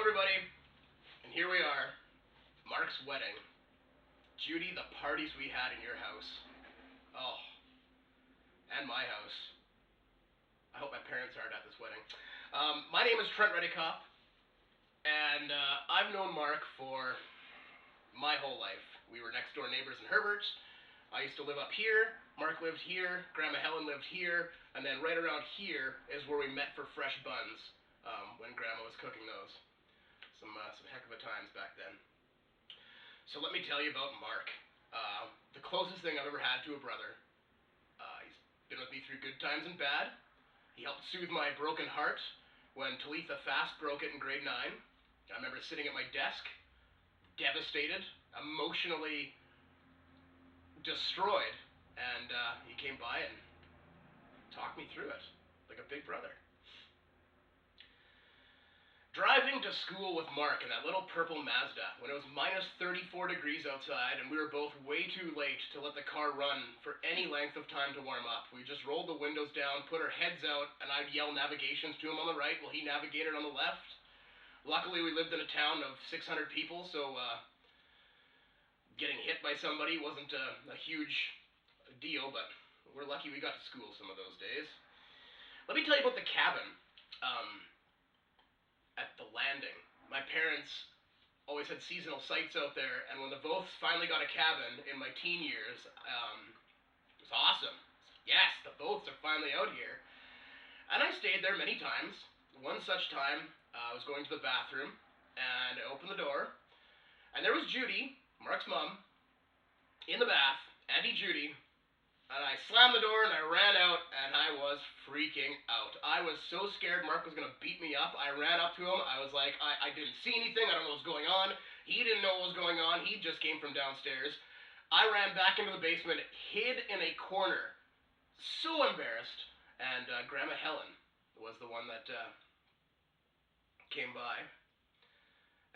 everybody, and here we are, Mark's wedding. Judy, the parties we had in your house. Oh, and my house. I hope my parents aren't at this wedding. My name is Trent, and I've known Mark for my whole life. We were next door neighbors in Herbert's. I used to live up here, Mark lived here, Grandma Helen lived here, and then right around here is where we met for fresh buns when Grandma was cooking those. Some heck of a times back then. So let me tell you about Mark. The closest thing I've ever had to a brother. He's been with me through good times and bad. He helped soothe my broken heart when Talitha fast broke it in grade 9. I remember sitting at my desk, devastated, emotionally destroyed, and he came by and talked me through it like a big brother. Driving to school with Mark in that little purple Mazda when it was minus 34 degrees outside and we were both way too late to let the car run for any length of time to warm up. We just rolled the windows down, put our heads out, and I'd yell navigations to him on the right while he navigated on the left. Luckily, we lived in a town of 600 people, so getting hit by somebody wasn't a huge deal, but we're lucky we got to school some of those days. Let me tell you about the cabin. At the landing. My parents always had seasonal sites out there, and when the Voths finally got a cabin in my teen years, it was awesome. Yes, the Voths are finally out here. And I stayed there many times. One such time, I was going to the bathroom, and I opened the door, and there was Judy, Mark's mom, in the bath, Auntie Judy, and I slammed the door and I ran out, and I was freaking out. I was so scared Mark was going to beat me up. I ran up to him. I was like, I didn't see anything. I don't know what's going on. He didn't know what was going on. He just came from downstairs. I ran back into the basement, hid in a corner, so embarrassed, and Grandma Helen was the one that came by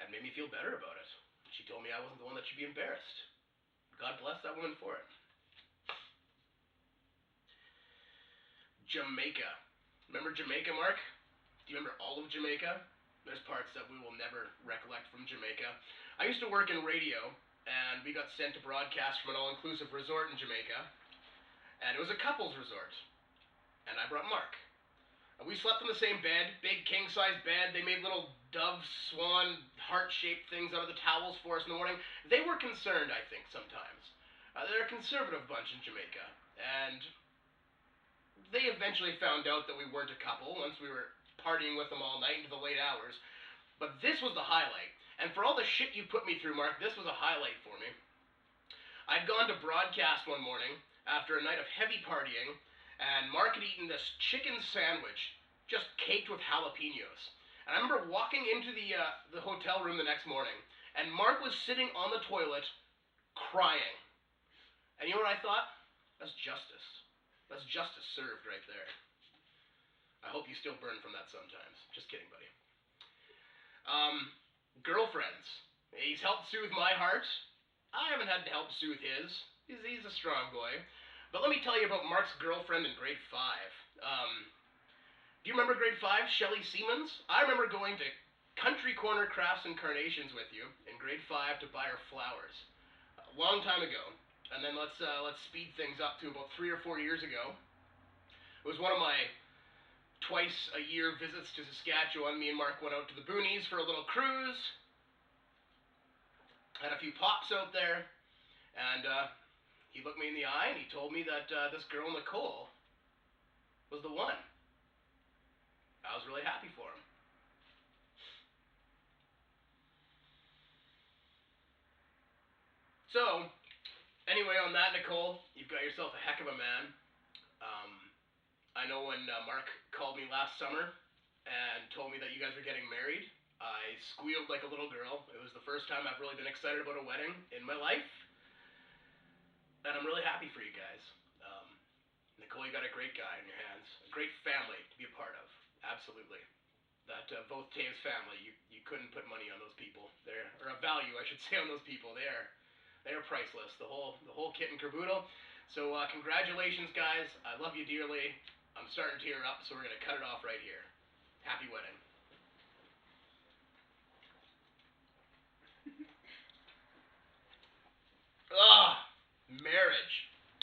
and made me feel better about it. She told me I wasn't the one that should be embarrassed. God bless that woman for it. Jamaica. Remember Jamaica, Mark? Do you remember all of Jamaica? There's parts that we will never recollect from Jamaica. I used to work in radio, and we got sent to broadcast from an all-inclusive resort in Jamaica, and it was a couples resort, and I brought Mark. And we slept in the same bed, big king-size bed. They made little dove, swan, heart-shaped things out of the towels for us in the morning. They were concerned, I think, sometimes. They're a conservative bunch in Jamaica, and they eventually found out that we weren't a couple once we were partying with them all night into the late hours. But this was the highlight. And for all the shit you put me through, Mark, this was a highlight for me. I'd gone to broadcast one morning after a night of heavy partying, and Mark had eaten this chicken sandwich just caked with jalapenos. And I remember walking into the hotel room the next morning, and Mark was sitting on the toilet crying. And you know what I thought? That's justice. That's justice served right there. I hope you still burn from that sometimes. Just kidding, buddy. Girlfriends. He's helped soothe my heart. I haven't had to help soothe his. He's a strong boy. But let me tell you about Mark's girlfriend in grade 5. Do you remember grade 5, Shelley Siemens? I remember going to Country Corner Crafts and Carnations with you in grade 5 to buy her flowers. A long time ago. And then let's speed things up to about 3 or 4 years ago. It was one of my twice-a-year visits to Saskatchewan. Me and Mark went out to the boonies for a little cruise. Had a few pops out there. And he looked me in the eye and he told me that this girl, Nicole, was the one. I was really happy for him. So, anyway, on that, Nicole, you've got yourself a heck of a man. I know when Mark called me last summer and told me that you guys were getting married, I squealed like a little girl. It was the first time I've really been excited about a wedding in my life, and I'm really happy for you guys. Nicole, you got a great guy in your hands, a great family to be a part of. Absolutely. That both Taves family, you couldn't put money on those people. Or a value, I should say, on those people. They are priceless. The whole kit and caboodle. So congratulations, guys. I love you dearly. I'm starting to tear up, so we're going to cut it off right here. Happy wedding.